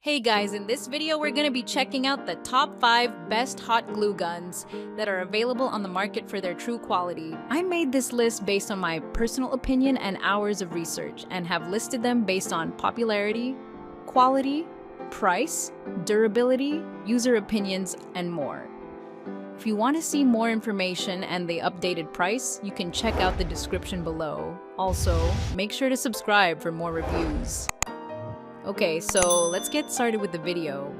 Hey guys, in this video we're going to be checking out the top 5 best hot glue guns that are available on the market for their true quality. I made this list based on my personal opinion and hours of research and have listed them based on popularity, quality, price, durability, user opinions, and more. If you want to see more information and the updated price, you can check out the description below. Also, make sure to subscribe for more reviews. Okay, so let's get started with the video.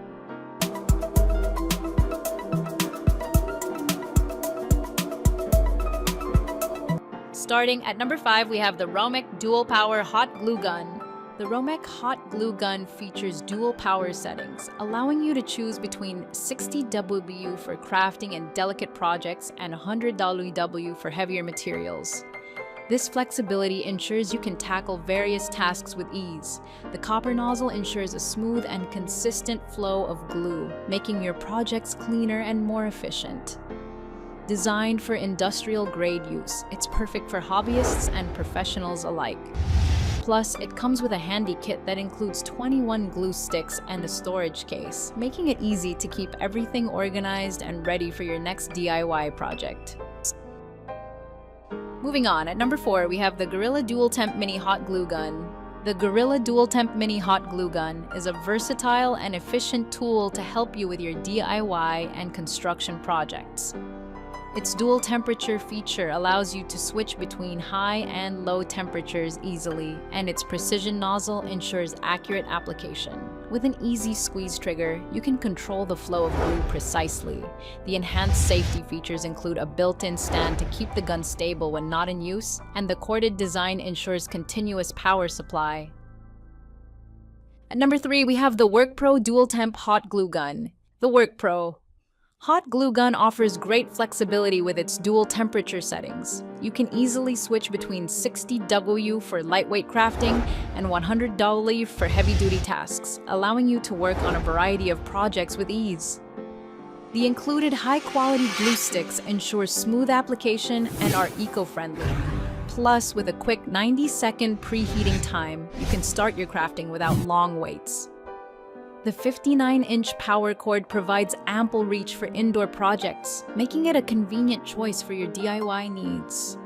Starting at number 5, we have the ROMECH Dual Power Hot Glue Gun. The ROMECH Hot Glue Gun features dual power settings, allowing you to choose between 60 W for crafting and delicate projects and 100 W for heavier materials. This flexibility ensures you can tackle various tasks with ease. The copper nozzle ensures a smooth and consistent flow of glue, making your projects cleaner and more efficient. Designed for industrial-grade use, it's perfect for hobbyists and professionals alike. Plus, it comes with a handy kit that includes 21 glue sticks and a storage case, making it easy to keep everything organized and ready for your next DIY project. Moving on, at number 4, we have the Gorilla Dual Temp Mini Hot Glue Gun. The Gorilla Dual Temp Mini Hot Glue Gun is a versatile and efficient tool to help you with your DIY and construction projects. Its dual temperature feature allows you to switch between high and low temperatures easily, and its precision nozzle ensures accurate application. With an easy squeeze trigger, you can control the flow of glue precisely. The enhanced safety features include a built-in stand to keep the gun stable when not in use, and the corded design ensures continuous power supply. At number 3, we have the WORKPRO Dual Temp Hot Glue Gun. The WORKPRO Hot Glue Gun offers great flexibility with its dual temperature settings. You can easily switch between 60 W for lightweight crafting and 100 W for heavy-duty tasks, allowing you to work on a variety of projects with ease. The included high-quality glue sticks ensure smooth application and are eco-friendly. Plus, with a quick 90-second preheating time, you can start your crafting without long waits. The 59-inch power cord provides ample reach for indoor projects, making it a convenient choice for your DIY needs.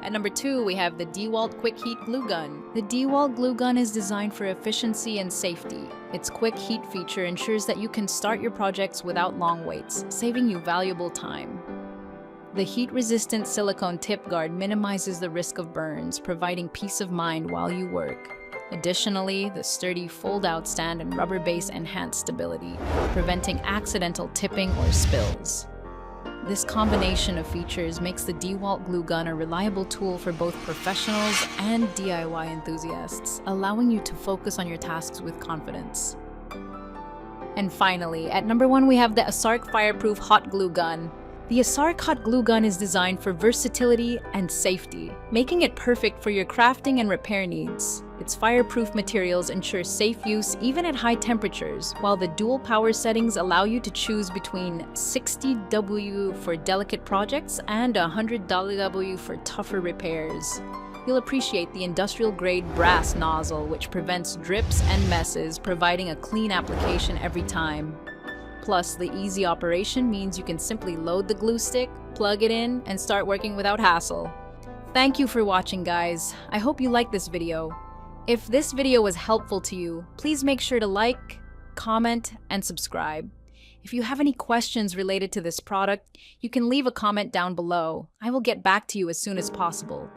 At number 2, we have the Dewalt Quick Heat Glue Gun. The Dewalt Glue Gun is designed for efficiency and safety. Its quick heat feature ensures that you can start your projects without long waits, saving you valuable time. The heat-resistant silicone tip guard minimizes the risk of burns, providing peace of mind while you work. Additionally, the sturdy fold-out stand and rubber base enhance stability, preventing accidental tipping or spills. This combination of features makes the Dewalt Glue Gun a reliable tool for both professionals and DIY enthusiasts, allowing you to focus on your tasks with confidence. And finally, at number 1, we have the Assark Fireproof Hot Glue Gun. The Assark Hot Glue Gun is designed for versatility and safety, making it perfect for your crafting and repair needs. Its fireproof materials ensure safe use even at high temperatures, while the dual power settings allow you to choose between 60 W for delicate projects and 100 W for tougher repairs. You'll appreciate the industrial-grade brass nozzle, which prevents drips and messes, providing a clean application every time. Plus, the easy operation means you can simply load the glue stick, plug it in, and start working without hassle. Thank you for watching, guys. I hope you liked this video. If this video was helpful to you, please make sure to like, comment, and subscribe. If you have any questions related to this product, you can leave a comment down below. I will get back to you as soon as possible.